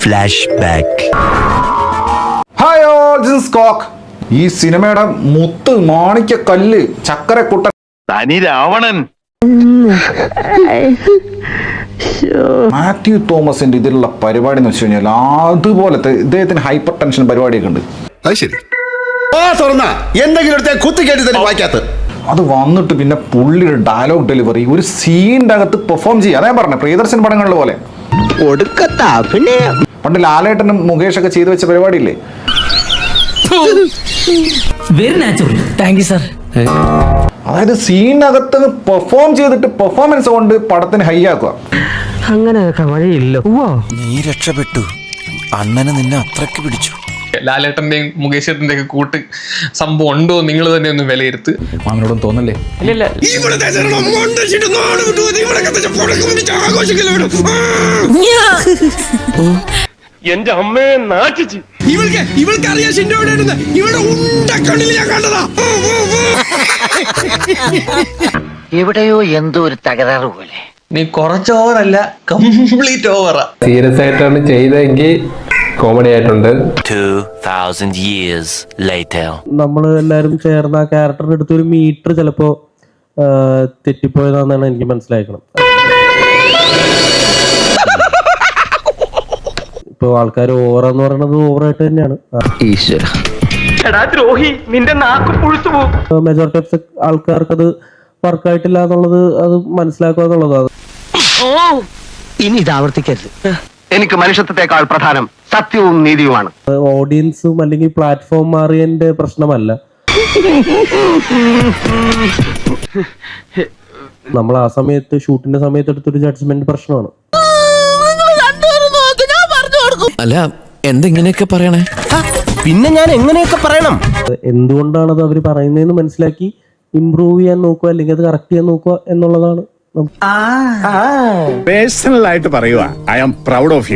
Flashback. Hi all, this is കോക്ക്. ഈ സിനിമയുടെ മുത്ത് മാണിക്യ കല്ല് ചക്കരക്കുട്ടൻ തനി രാവണൻ മാത്യു തോമസിന്റെ ഇതിലുള്ള പരിപാടി എന്ന് വെച്ച് കഴിഞ്ഞാൽ അതുപോലത്തെ ഇദ്ദേഹത്തിന് ഹൈപ്പർ ടെൻഷൻ പരിപാടിയൊക്കെ ഉണ്ട്. അത് ശരി, എന്തെങ്കിലും അത് വന്നിട്ട് പിന്നെ പുള്ളിയുടെ ഡയലോഗ് ഡെലിവറി ഒരു സീനിന്റെ അകത്ത് പെർഫോം ചെയ്യുക. അതേ പറഞ്ഞ പ്രിയദർശൻ പടങ്ങളിലെ പോലെ പണ്ട് ലാലേട്ടനും മുകേഷൊക്കെ ചെയ്തു വെച്ച പരിപാടിയില്ലേ, അതായത് സീനകത്ത് പെർഫോം ചെയ്തിട്ട് പെർഫോമൻസ് കൊണ്ട് പടത്തിന് ഹൈ ആക്കുക. അങ്ങനെയൊക്കെ വഴിയില്ലോ. നീ രക്ഷപ്പെട്ടു, അണ്ണന് നിന്നെ അത്രക്ക് പിടിച്ചു. ലാലേട്ടന്റെയും മുകേഷത്തിന്റെ ഒക്കെ കൂട്ട് സംഭവം ഉണ്ടോ നിങ്ങൾ തന്നെ ഒന്ന് വിലയിരുത്ത്. മാമിനോടും തോന്നല്ലേ? എന്റെ അമ്മയെ നാട്ടിച്ച് ഇവൾക്ക് അറിയാം ഇവളുടെ ഉണ്ടക്കണ്ണിൽ ഞാൻ കണ്ടതാ. എവിടെയോ എന്തോ ഒരു തകരാറ് പോലെ. നീ കുറച്ച് ഓവറല്ല, കംപ്ലീറ്റ് ഓവറാ. സീരിയസ് ആയിട്ടാണ് ചെയ്തെങ്കിൽ കോമഡി ആയിട്ടുണ്ട്. 2000 years later. നമ്മൾ എല്ലാരും ചേർന്ന് ആ ക്യാരക്ടറിന്റെ അടുത്തൊരു മീറ്റർ ചിലപ്പോ തെറ്റിപ്പോയതാണെന്നാണ് എനിക്ക് മനസ്സിലാക്കണം. ഇപ്പൊ ആൾക്കാർ ഓവറെന്ന് പറയുന്നത് ഓവറായിട്ട് തന്നെയാണ്. ദ്രോഹി, നിന്റെ നാക്ക് പുഴുത്തു പോകും. മെജോറിറ്റി ഓഫ് ആൾക്കാർക്ക് അത് വർക്കായിട്ടില്ല എന്നുള്ളത് അത് മനസ്സിലാക്കുക എന്നുള്ളതാണ്. ഇനി ഇത് ആവർത്തിക്കരുത്. എനിക്ക് മനുഷ്യത്വത്തെക്കാൾ പ്രധാനം സത്യവും നീതിയുമാണ്. ഓഡിയൻസും അല്ലെങ്കിൽ പ്ലാറ്റ്ഫോം മാറിയതിന്റെ പ്രശ്നമല്ല, നമ്മൾ ആ സമയത്ത് ഷൂട്ടിന്റെ സമയത്ത് എടുത്തൊരു ജഡ്ജ്മെന്റ് പ്രശ്നമാണ്. അല്ല, എന്തെങ്ങനെയൊക്കെ പറയണേ? പിന്നെ ഞാൻ എങ്ങനെയൊക്കെ പറയണം? എന്തുകൊണ്ടാണ് അത് അവർ പറയുന്നതെന്ന് മനസ്സിലാക്കി ഇംപ്രൂവ് ചെയ്യാൻ നോക്കുക, അല്ലെങ്കിൽ അത് കറക്റ്റ് ചെയ്യാൻ നോക്കുക എന്നുള്ളതാണ്. പേഴ്സണൽ ആയിട്ട് പറയുക, I am proud of U.